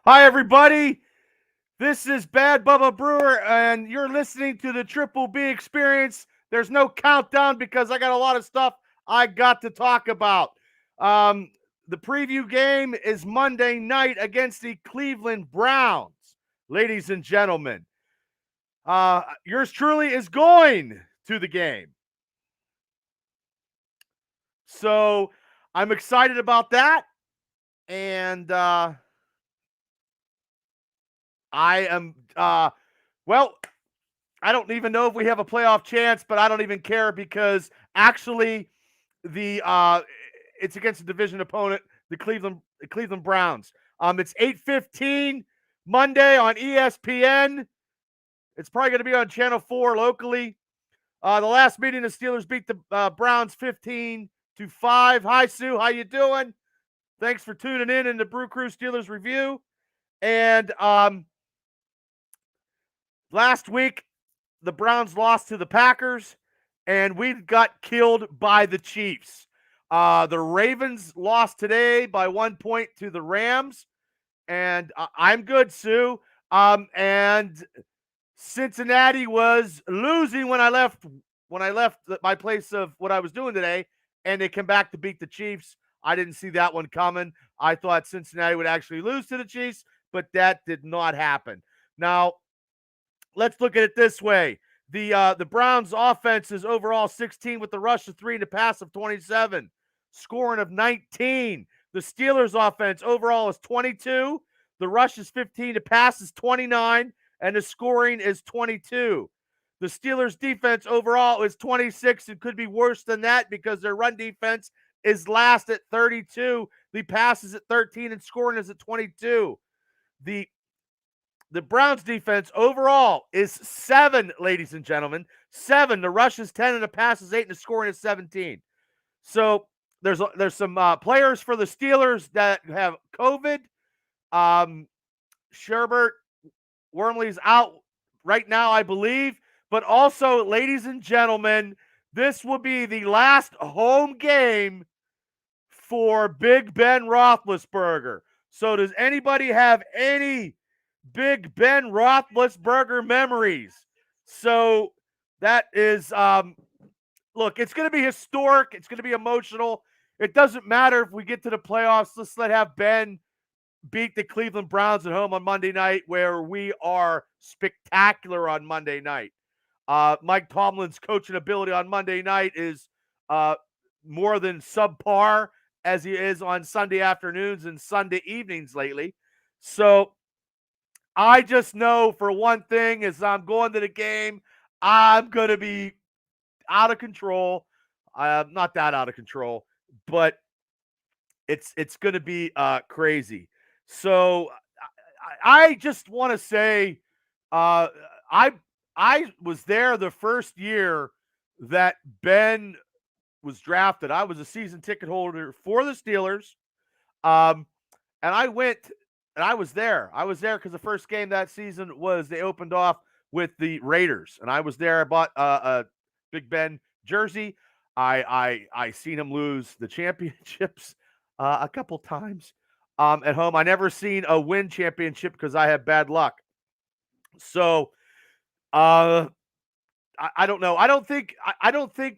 Hi, everybody. This is Bad Bubba Brewer, and you're listening to the Triple B Experience. There's no countdown because I got a lot of stuff I got to talk about. Um, the preview game is Monday night against the Cleveland Browns, ladies and gentlemen. Yours truly is going to the game. So I'm excited about that. And I am, well, I don't even know if we have a playoff chance, but I don't even care because actually the it's against a division opponent, the Cleveland Browns. It's 8:15 Monday on ESPN. It's probably going to be on Channel 4 locally. The last meeting, the Steelers beat the Browns 15-5. Hi Sue, how you doing? Thanks for tuning in the BrewCrew Steelers review. And last week the Browns lost to the Packers, and we got killed by the Chiefs. The Ravens lost today by 1 point to the Rams, and I'm good, Sue. And Cincinnati was losing when I left my place of what I was doing today, and they came back to beat the Chiefs. I didn't see that one coming. I thought Cincinnati would actually lose to the Chiefs, but that did not happen. Now, let's look at it this way. The Browns offense is overall 16 with the rush of 3 and the pass of 27, scoring of 19. The Steelers offense overall is 22. The rush is 15, the pass is 29, and the scoring is 22. The Steelers defense overall is 26 and could be worse than that because their run defense is last at 32. The pass is at 13 and scoring is at 22. The the Browns defense overall is 7, ladies and gentlemen. 7. The rush is 10 and the pass is 8 and the scoring is 17. So there's some players for the Steelers that have COVID. Sherbert Wormley's out right now, I believe. But also, ladies and gentlemen, this will be the last home game for Big Ben Roethlisberger. So does anybody have any Big Ben Roethlisberger memories? So that is, look, it's going to be historic. It's going to be emotional. It doesn't matter if we get to the playoffs. Let's have Ben beat the Cleveland Browns at home on Monday night, where we are spectacular on Monday night. Mike Tomlin's coaching ability on Monday night is more than subpar as he is on Sunday afternoons and Sunday evenings lately. So I just know for one thing is I'm going to the game, I'm going to be out of control. Not that out of control, but it's going to be crazy. So I just want to say uh, I I was there the first year that Ben was drafted. I was a season ticket holder for the Steelers. Um, and I went and I was there. I was there because the first game that season was they opened off with the Raiders, and I was there. I bought a Big Ben jersey. I seen him lose the championships a couple times at home. I never seen a win championship because I had bad luck. So uh, I don't know. I don't think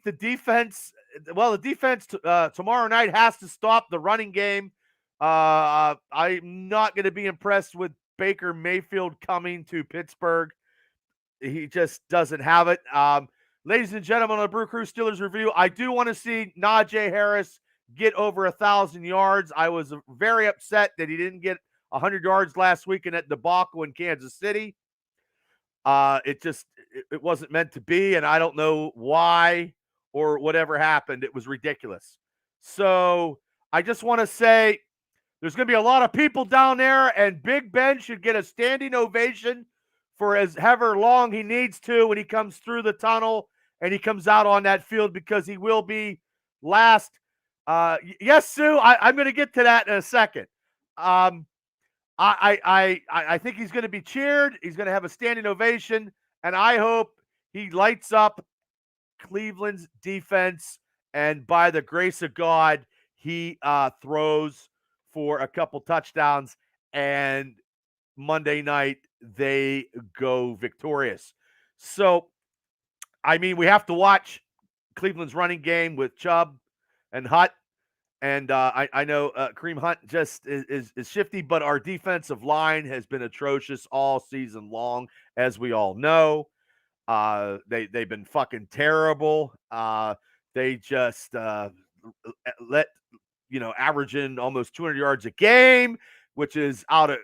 the defense. Well, the defense tomorrow night has to stop the running game. I'm not going to be impressed with Baker Mayfield coming to Pittsburgh. He just doesn't have it. Ladies and gentlemen, on the Brew Crew Steelers review, I do want to see Najee Harris get over 1,000 yards. I was very upset that he didn't get 100 yards last week in that debacle in Kansas City. It wasn't meant to be, and I don't know why or whatever happened. It was ridiculous. So I just want to say there's going to be a lot of people down there, and Big Ben should get a standing ovation for as however long he needs to when he comes through the tunnel and he comes out on that field because he will be last. Yes, Sue, I'm going to get to that in a second. Um, I think he's going to be cheered. He's going to have a standing ovation, and I hope he lights up Cleveland's defense. And by the grace of God, he throws for a couple touchdowns and Monday night they go victorious. So, I mean, we have to watch Cleveland's running game with Chubb and Hutt. And I know Kareem Hunt just is shifty, but our defensive line has been atrocious all season long, as we all know. They've been fucking terrible. They just let averaging almost 200 yards a game, which is not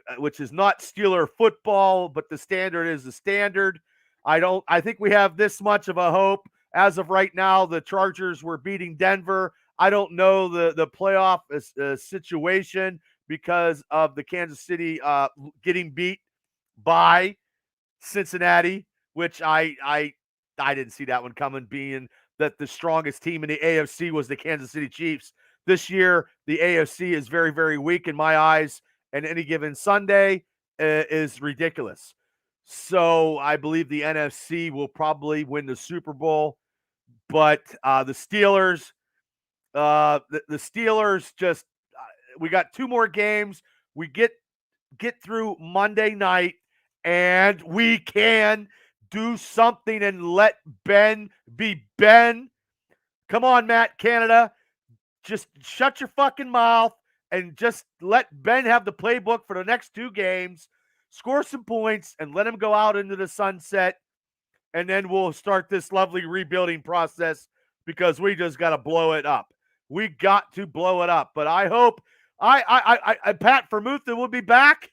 Steeler football, but the standard is the standard. I think we have this much of a hope as of right now. The Chargers were beating Denver. I don't know the playoff situation because of the Kansas City getting beat by Cincinnati, which I didn't see that one coming, being that the strongest team in the AFC was the Kansas City Chiefs. This year, the AFC is very, very weak in my eyes, and any given Sunday is ridiculous. So I believe the NFC will probably win the Super Bowl, but the Steelers, the Steelers just we got two more games. We get through Monday night, and we can do something and let Ben be Ben. Come on, Matt Canada. Just shut your fucking mouth and just let Ben have the playbook for the next two games, score some points, and let him go out into the sunset. And then we'll start this lovely rebuilding process because we just got to blow it up. We got to blow it up. But I hope Pat Vermuthen will be back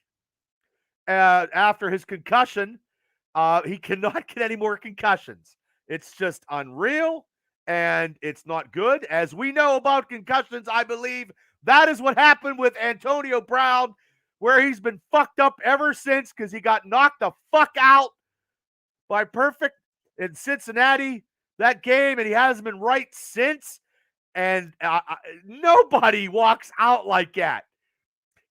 after his concussion. He cannot get any more concussions. It's just unreal, and it's not good. As we know about concussions, I believe that is what happened with Antonio Brown, where he's been fucked up ever since because he got knocked the fuck out by Perfect in Cincinnati that game, and he hasn't been right since. And nobody walks out like that.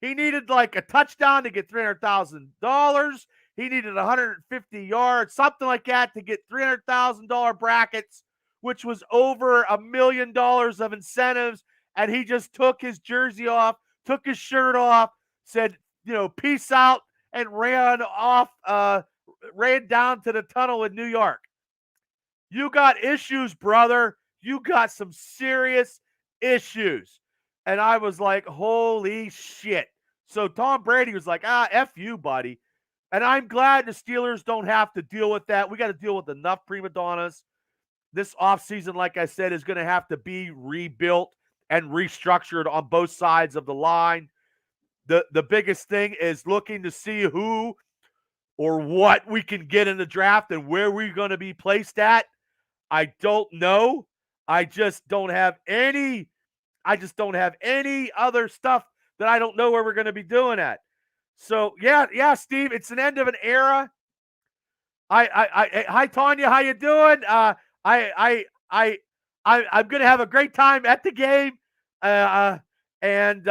He needed like a touchdown to get $300,000. He needed 150 yards, something like that, to get $300,000 brackets, which was over $1 million of incentives. And he just took his jersey off, took his shirt off, said, peace out, and ran down to the tunnel in New York. You got issues, brother. You got some serious issues. And I was like, holy shit. So Tom Brady was like, F you, buddy. And I'm glad the Steelers don't have to deal with that. We got to deal with enough prima donnas. This offseason, like I said, is going to have to be rebuilt and restructured on both sides of the line. The biggest thing is looking to see who or what we can get in the draft and where we're going to be placed at. I don't know. I just don't have any other stuff that I don't know where we're going to be doing at. So yeah, Steve, it's an end of an era. Hi Tanya, how you doing? I'm going to have a great time at the game, and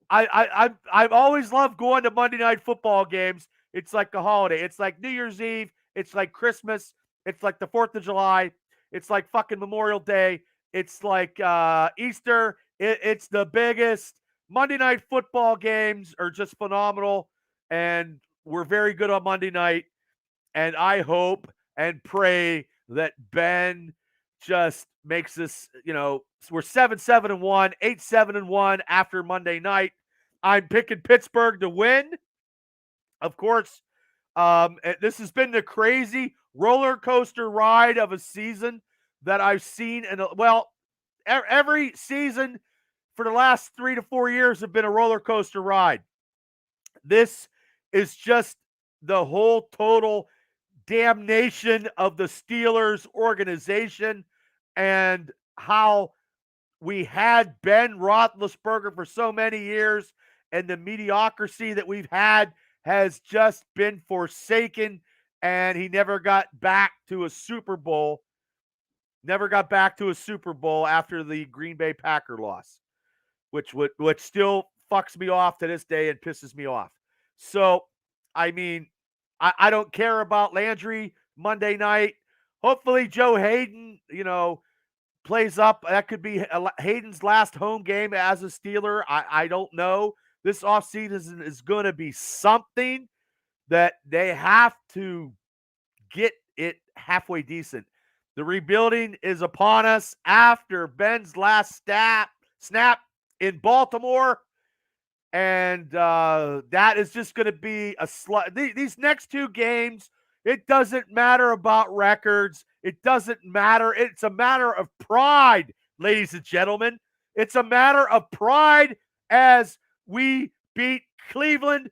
I've always loved going to Monday Night Football games. It's like a holiday. It's like New Year's Eve. It's like Christmas. It's like the 4th of July. It's like fucking Memorial Day. It's like Easter. It's the biggest. Monday Night Football games are just phenomenal, and we're very good on Monday night. And I hope and pray that Ben just makes this, we're 7-7-1, 8-7-1 after Monday night. I'm picking Pittsburgh to win. Of course, this has been the crazy roller coaster ride of a season that I've seen. And every season for the last 3 to 4 years have been a roller coaster ride. This is just the whole total damnation of the Steelers organization and how we had Ben Roethlisberger for so many years, and the mediocrity that we've had has just been forsaken, and he never got back to a Super Bowl. Never got back to a Super Bowl after the Green Bay Packer loss, which still fucks me off to this day and pisses me off. So, I mean, I don't care about Landry Monday night. Hopefully Joe Hayden, plays up. That could be Hayden's last home game as a Steeler. I don't know. This offseason is going to be something that they have to get it halfway decent. The rebuilding is upon us after Ben's last snap in Baltimore. And that is just going to be a these next two games, it doesn't matter about records. It doesn't matter. It's a matter of pride, ladies and gentlemen. It's a matter of pride as we beat Cleveland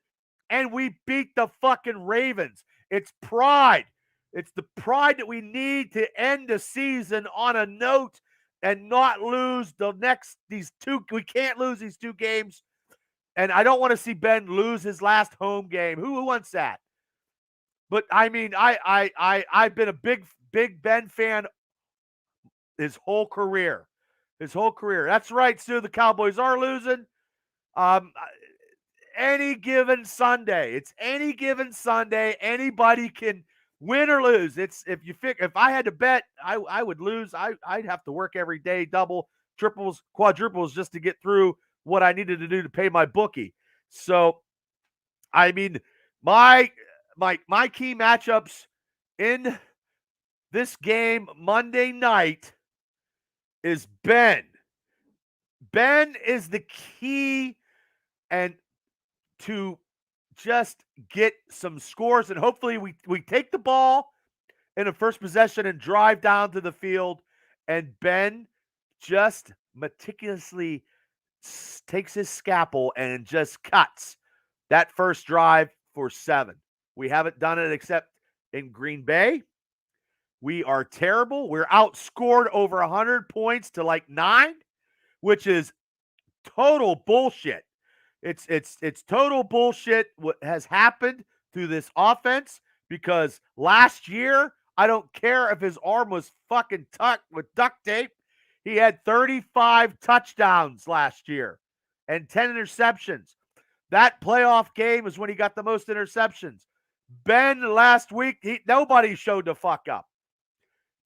and we beat the fucking Ravens. It's pride. It's the pride that we need to end the season on a note and not lose these two. We can't lose these two games. And I don't want to see Ben lose his last home game. Who wants that? But I mean, I've been a big Ben fan his whole career. His whole career. That's right, Stu. The Cowboys are losing. Any given Sunday. It's any given Sunday. Anybody can win or lose. It's if I had to bet, I would lose. I'd have to work every day, double, triples, quadruples just to get through what I needed to do to pay my bookie. So, I mean, my key matchups in this game Monday night is Ben. Ben is the key and to just get some scores, and hopefully we take the ball in the first possession and drive down to the field, and Ben just meticulously takes his scalpel and just cuts that first drive for 7. We haven't done it except in Green Bay. We are terrible. We're outscored over 100 points to like 9, which is total bullshit. It's total bullshit what has happened to this offense, because last year, I don't care if his arm was fucking tucked with duct tape, he had 35 touchdowns last year and 10 interceptions. That playoff game is when he got the most interceptions. Ben last week, nobody showed the fuck up.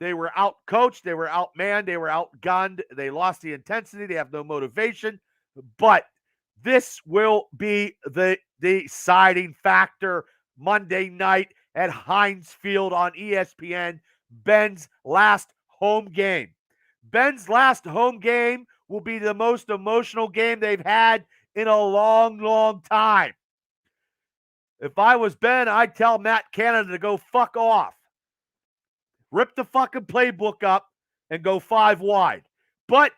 They were out-coached, they were outmanned, they were outgunned, they lost the intensity, they have no motivation. But this will be the deciding factor Monday night at Heinz Field on ESPN, Ben's last home game. Ben's last home game will be the most emotional game they've had in a long, long time. If I was Ben, I'd tell Matt Canada to go fuck off. Rip the fucking playbook up and go 5 wide. But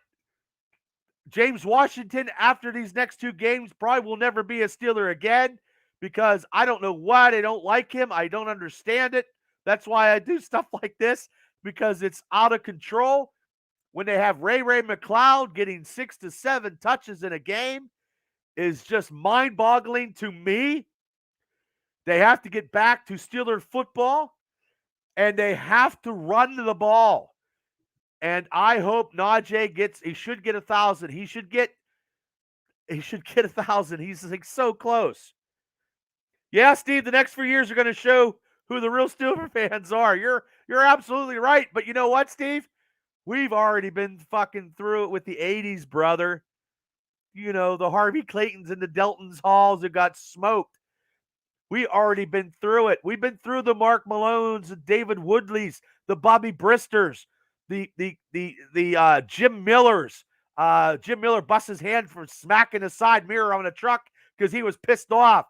James Washington, after these next 2 games, probably will never be a Steeler again, because I don't know why they don't like him. I don't understand it. That's why I do stuff like this, because it's out of control. When they have Ray McCloud getting 6 to 7 touches in a game is just mind-boggling to me. They have to get back to Steeler football, and they have to run the ball. And I hope Najee he should get 1,000. He should get 1,000. He's like so close. Yeah, Steve, the next few years are going to show who the real Steeler fans are. You're absolutely right. But you know what, Steve? We've already been fucking through it with the 80s, brother. You know, the Harvey Claytons and the Deltons Halls that got smoked. We already been through it. We've been through the Mark Malones, the David Woodleys, the Bobby Bristers, the Jim Millers. Jim Miller busts his hand for smacking the side mirror on a truck because he was pissed off.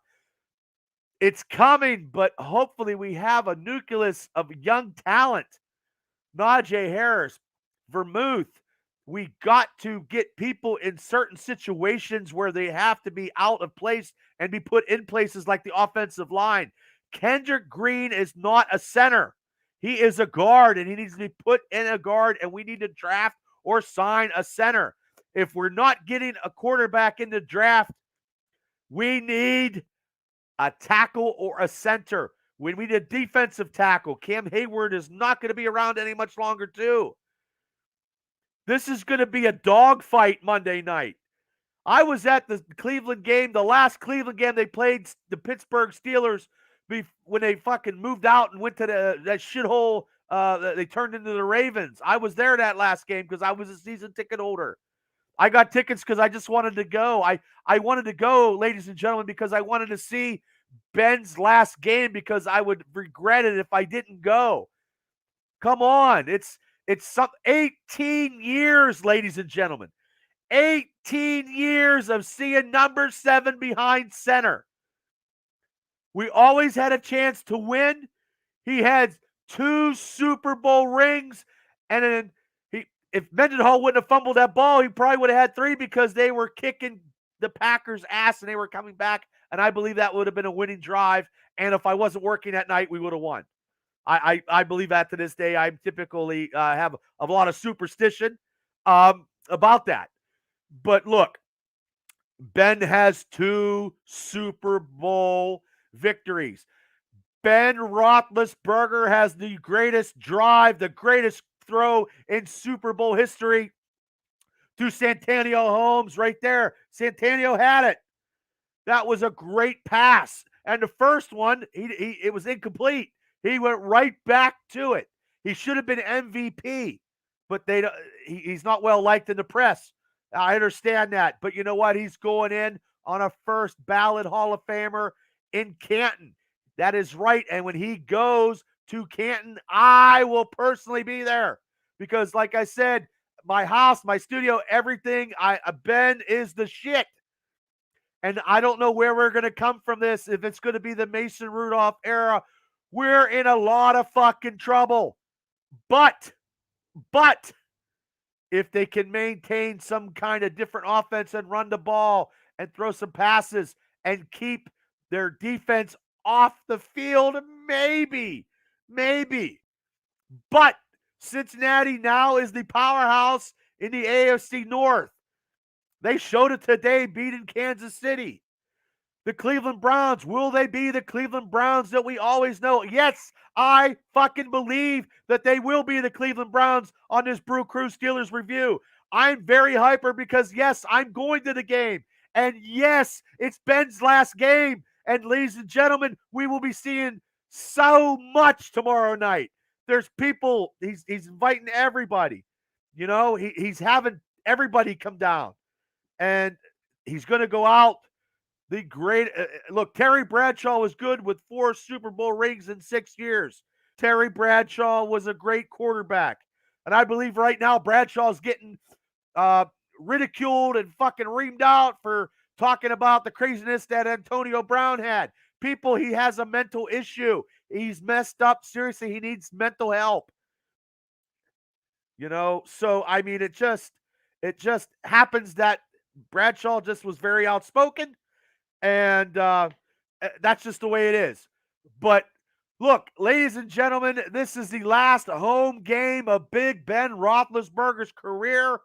It's coming, but hopefully we have a nucleus of young talent. Najee Harris, Vermouth. We got to get people in certain situations where they have to be out of place and be put in places like the offensive line. Kendrick Green is not a center. He is a guard, and he needs to be put in a guard, and we need to draft or sign a center. If we're not getting a quarterback in the draft, we need a tackle or a center. We need a defensive tackle. Cam Hayward is not going to be around any much longer, too. This is going to be a dogfight Monday night. I was at the Cleveland game, the last Cleveland game they played the Pittsburgh Steelers when they fucking moved out and went to that shithole. They turned into the Ravens. I was there that last game because I was a season ticket holder. I got tickets because I just wanted to go. I wanted to go, ladies and gentlemen, because I wanted to see Ben's last game because I would regret it if I didn't go. Come on. It's some 18 years, ladies and gentlemen. 18 years of seeing number 7 behind center. We always had a chance to win. He had 2 Super Bowl rings, and then if Mendenhall wouldn't have fumbled that ball, he probably would have had 3 because they were kicking the Packers' ass and they were coming back. And I believe that would have been a winning drive. And if I wasn't working that night, we would have won. I believe that to this day. I typically have a lot of superstition about that. But look, Ben has 2 Super Bowl victories. Ben Roethlisberger has the greatest drive, the greatest throw in Super Bowl history to Santonio Holmes right there. Santonio had it. That was a great pass. And the first one, it was incomplete. He went right back to it. He should have been MVP, but he's not well liked in the press. I understand that. But you know what? He's going in on a first ballot Hall of Famer in Canton. That is right. And when he goes to Canton, I will personally be there because, like I said, my house, my studio, everything, Ben is the shit. And I don't know where we're going to come from this. If it's going to be the Mason Rudolph era, we're in a lot of fucking trouble. But if they can maintain some kind of different offense and run the ball and throw some passes and keep their defense off the field, maybe. But Cincinnati now is the powerhouse in the AFC North. They showed it today, beating Kansas City. The Cleveland Browns, will they be the Cleveland Browns that we always know? Yes, I fucking believe that they will be the Cleveland Browns on this BrewCrew Steelers review. I'm very hyper because, yes, I'm going to the game. And yes, it's Ben's last game. And ladies and gentlemen, we will be seeing so much tomorrow night. There's people, he's inviting everybody. You know, he's having everybody come down. And he's going to go out. The great look, Terry Bradshaw was good with 4 Super Bowl rings in 6 years. Terry Bradshaw was a great quarterback. And I believe right now Bradshaw's getting ridiculed and fucking reamed out for talking about the craziness that Antonio Brown had. People, he has a mental issue. He's messed up. Seriously, he needs mental help. You know, so I mean, it just happens that Bradshaw just was very outspoken. And that's just the way it is. But look, ladies and gentlemen, this is the last home game of Big Ben Roethlisberger's career.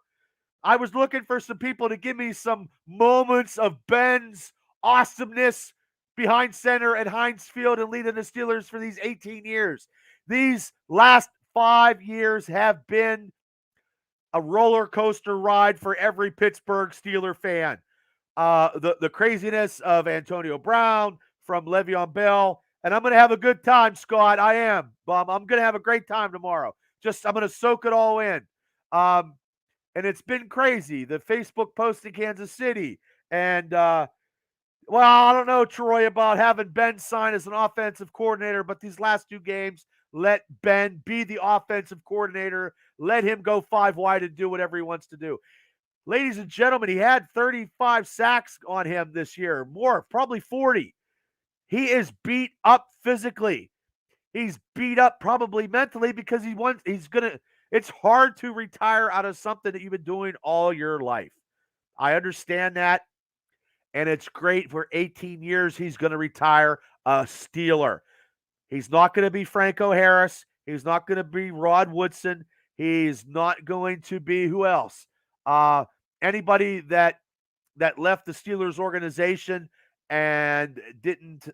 I was looking for some people to give me some moments of Ben's awesomeness behind center at Heinz Field and leading the Steelers for these 18 years. These last 5 years have been a roller coaster ride for every Pittsburgh Steeler fan. The craziness of Antonio Brown, from Le'Veon Bell, and I'm going to have a good time, Scott. I am. I'm going to have a great time tomorrow. I'm going to soak it all in. And it's been crazy. The Facebook post in Kansas City. And, well, I don't know, Troy, about having Ben sign as an offensive coordinator, but these last 2 games, let Ben be the offensive coordinator. Let him go 5 wide and do whatever he wants to do. Ladies and gentlemen, he had 35 sacks on him this year. More, probably 40. He is beat up physically. He's beat up probably mentally because it's hard to retire out of something that you've been doing all your life. I understand that. And it's great for 18 years he's going to retire a Steeler. He's not going to be Franco Harris. He's not going to be Rod Woodson. He's not going to be who else? Anybody that left the Steelers organization and didn't,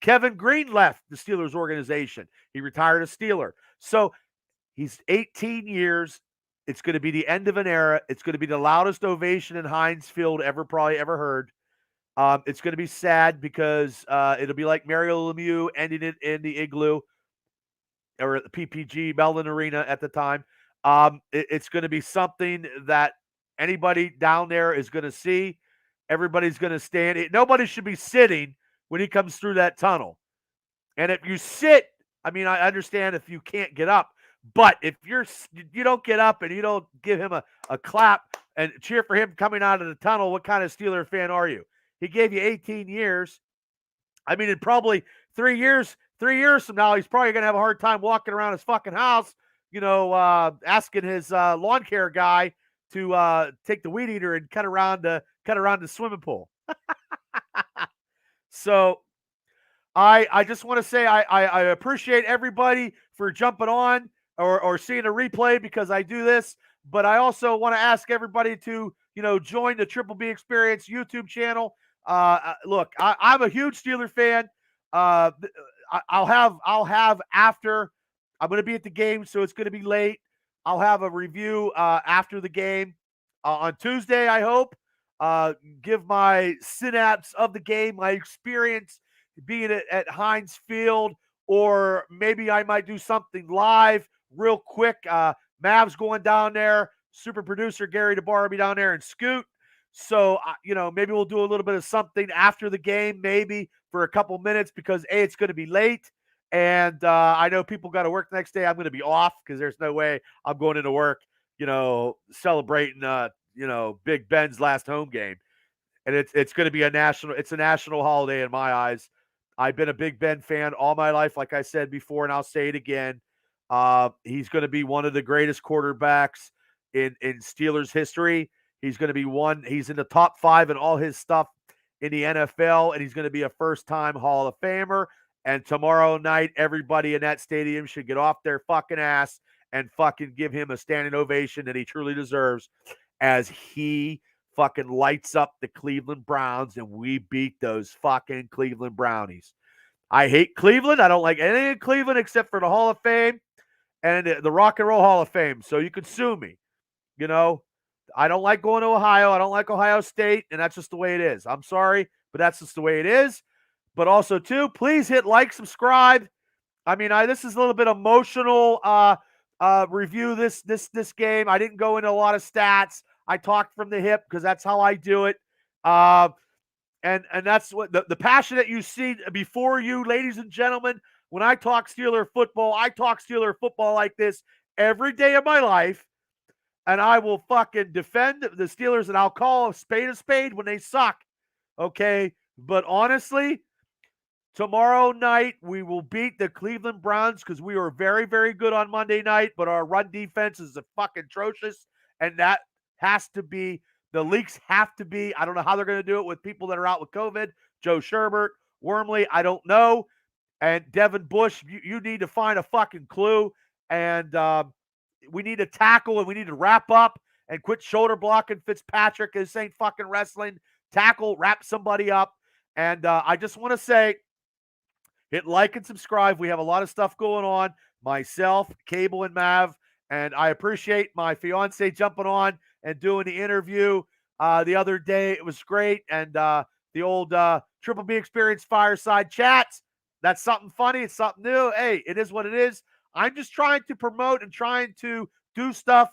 Kevin Green left the Steelers organization. He retired a Steeler. So he's 18 years. It's going to be the end of an era. It's going to be the loudest ovation in Heinz Field probably ever heard. It's going to be sad because it'll be like Mario Lemieux ending it in the Igloo or the PPG Mellon Arena at the time. It's going to be something that anybody down there is going to see. Everybody's going to stand. Nobody should be sitting when he comes through that tunnel. And if you sit, I mean, I understand if you can't get up, but if you don't get up and you don't give him a clap and cheer for him coming out of the tunnel, what kind of Steeler fan are you? He gave you 18 years. I mean, in probably 3 years from now, he's probably going to have a hard time walking around his fucking house, asking his lawn care guy to take the weed eater and cut around the swimming pool. So I just want to say I appreciate everybody for jumping on or seeing a replay because I do this, but I also want to ask everybody to join the Triple B Experience YouTube channel. Look, I'm a huge Steeler fan. I'll have after. I'm going to be at the game, so it's going to be late. I'll have a review after the game on Tuesday, I hope. Give my synapse of the game, my experience being at Heinz Field, or maybe I might do something live real quick. Mav's going down there. Super producer Gary DeBar will be down there and Scoot. So, maybe we'll do a little bit of something after the game, maybe for a couple minutes because, A, it's going to be late. And I know people got to work the next day. I'm going to be off because there's no way I'm going into work, celebrating, Big Ben's last home game. And it's going to be a national holiday in my eyes. I've been a Big Ben fan all my life, like I said before, and I'll say it again. He's going to be one of the greatest quarterbacks in Steelers history. He's going to be he's in the top 5 in all his stuff in the NFL, and he's going to be a first-time Hall of Famer. And tomorrow night, everybody in that stadium should get off their fucking ass and fucking give him a standing ovation that he truly deserves as he fucking lights up the Cleveland Browns and we beat those fucking Cleveland Brownies. I hate Cleveland. I don't like anything in Cleveland except for the Hall of Fame and the Rock and Roll Hall of Fame. So you can sue me. I don't like going to Ohio. I don't like Ohio State, and that's just the way it is. I'm sorry, but that's just the way it is. But also, too, please hit like, subscribe. I mean, this is a little bit emotional review this game. I didn't go into a lot of stats. I talked from the hip because that's how I do it. And that's what the passion that you see before you, ladies and gentlemen, when I talk Steeler football, I talk Steeler football like this every day of my life. And I will fucking defend the Steelers and I'll call a spade when they suck. Okay? But honestly, tomorrow night, we will beat the Cleveland Browns because we were very, very good on Monday night, but our run defense is fucking atrocious, and that has to be – the leaks have to be – I don't know how they're going to do it with people that are out with COVID. Joe Sherbert, Wormley, I don't know. And Devin Bush, you need to find a fucking clue, and we need to tackle and we need to wrap up and quit shoulder blocking Fitzpatrick. This ain't fucking wrestling. Tackle, wrap somebody up. And I just want to say – hit like and subscribe. We have a lot of stuff going on. Myself, Cable, and Mav. And I appreciate my fiance jumping on and doing the interview the other day. It was great. And the old Triple B Experience fireside chats. That's something funny. It's something new. Hey, it is what it is. I'm just trying to promote and trying to do stuff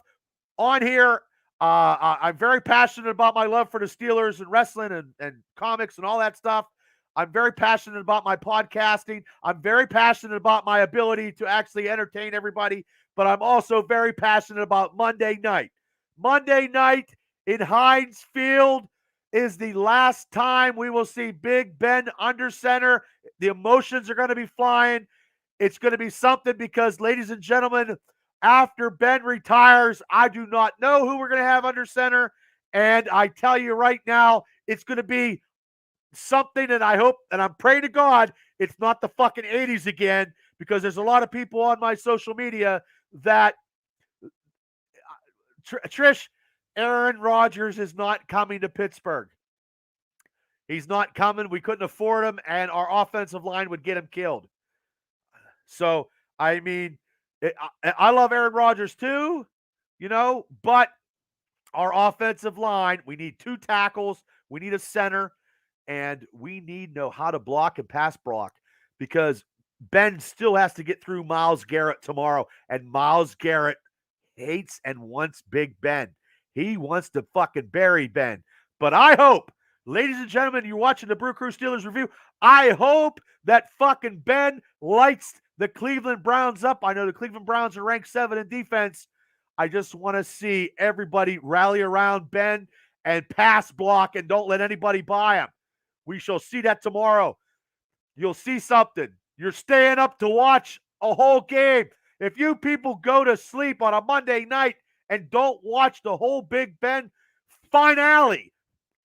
on here. I'm very passionate about my love for the Steelers and wrestling and comics and all that stuff. I'm very passionate about my podcasting. I'm very passionate about my ability to actually entertain everybody, but I'm also very passionate about Monday night. Monday night in Heinz Field is the last time we will see Big Ben under center. The emotions are going to be flying. It's going to be something because, ladies and gentlemen, after Ben retires, I do not know who we're going to have under center. And I tell you right now, it's going to be something, and I hope and I'm praying to God it's not the fucking 80s again, because there's a lot of people on my social media that Trish, Aaron Rodgers is not coming to Pittsburgh. He's not coming. We couldn't afford him, and our offensive line would get him killed. So, I mean, I love Aaron Rodgers too, but our offensive line, we need 2 tackles. We need a center. And we need to know how to block and pass block, because Ben still has to get through Myles Garrett tomorrow. And Myles Garrett hates and wants Big Ben. He wants to fucking bury Ben. But I hope, ladies and gentlemen, you're watching the Brew Crew Steelers review. I hope that fucking Ben lights the Cleveland Browns up. I know the Cleveland Browns are ranked 7 in defense. I just want to see everybody rally around Ben and pass block and don't let anybody by him. We shall see that tomorrow. You'll see something. You're staying up to watch a whole game. If you people go to sleep on a Monday night and don't watch the whole Big Ben finale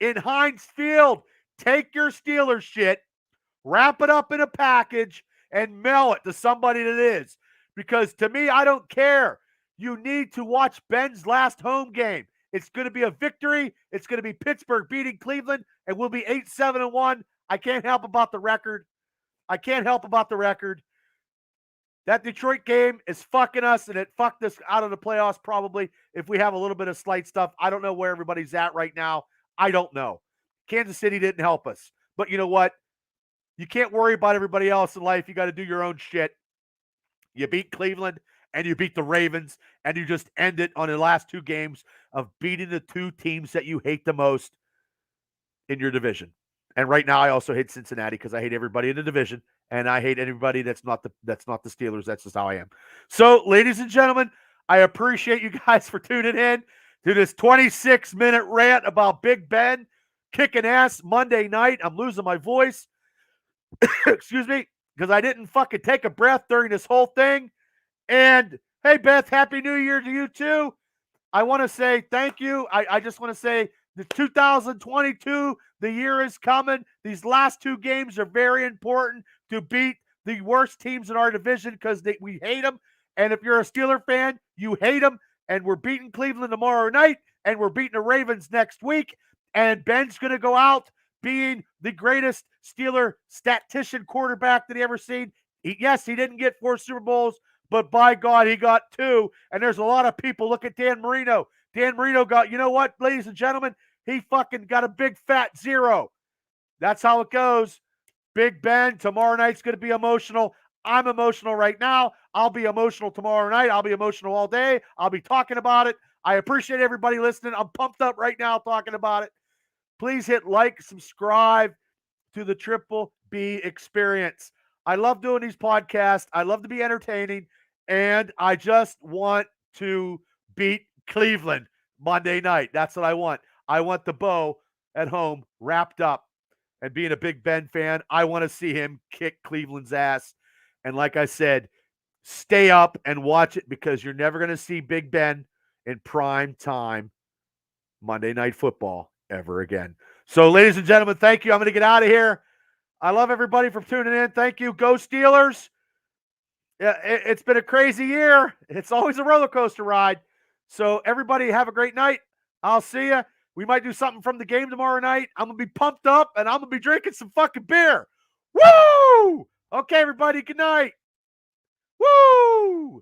in Heinz Field, take your Steelers shit, wrap it up in a package, and mail it to somebody that is. Because to me, I don't care. You need to watch Ben's last home game. It's going to be a victory. It's going to be Pittsburgh beating Cleveland, and we'll be 8-7-1. I can't help about the record. That Detroit game is fucking us, and it fucked us out of the playoffs probably if we have a little bit of slight stuff. I don't know where everybody's at right now. I don't know. Kansas City didn't help us. But you know what? You can't worry about everybody else in life. You got to do your own shit. You beat Cleveland, and you beat the Ravens, and you just end it on the last 2 games of beating the 2 teams that you hate the most in your division. And right now, I also hate Cincinnati because I hate everybody in the division, and I hate anybody that's not the Steelers. That's just how I am. So, ladies and gentlemen, I appreciate you guys for tuning in to this 26-minute rant about Big Ben kicking ass Monday night. I'm losing my voice. Excuse me, because I didn't fucking take a breath during this whole thing. And hey, Beth, Happy New Year to you too. I want to say thank you. I just want to say the 2022, the year is coming. These last 2 games are very important to beat the worst teams in our division because we hate them. And if you're a Steeler fan, you hate them. And we're beating Cleveland tomorrow night, and we're beating the Ravens next week. And Ben's going to go out being the greatest Steeler statistician quarterback that he ever seen. Yes, he didn't get 4 Super Bowls, but by God, he got 2. And there's a lot of people. Look at Dan Marino. Dan Marino got, you know what, ladies and gentlemen? He fucking got a big fat 0. That's how it goes. Big Ben, tomorrow night's going to be emotional. I'm emotional right now. I'll be emotional tomorrow night. I'll be emotional all day. I'll be talking about it. I appreciate everybody listening. I'm pumped up right now talking about it. Please hit like, subscribe to the Triple B Experience. I love doing these podcasts. I love to be entertaining, and I just want to beat Cleveland Monday night. That's what I want. I want the bow at home wrapped up. And being a Big Ben fan, I want to see him kick Cleveland's ass. And like I said, stay up and watch it because you're never going to see Big Ben in prime time Monday Night Football ever again. So, ladies and gentlemen, thank you. I'm going to get out of here. I love everybody for tuning in. Thank you. Go Steelers. Yeah, it's been a crazy year. It's always a roller coaster ride. So, everybody have a great night. I'll see you. We might do something from the game tomorrow night. I'm going to be pumped up, and I'm going to be drinking some fucking beer. Woo! Okay, everybody, good night. Woo!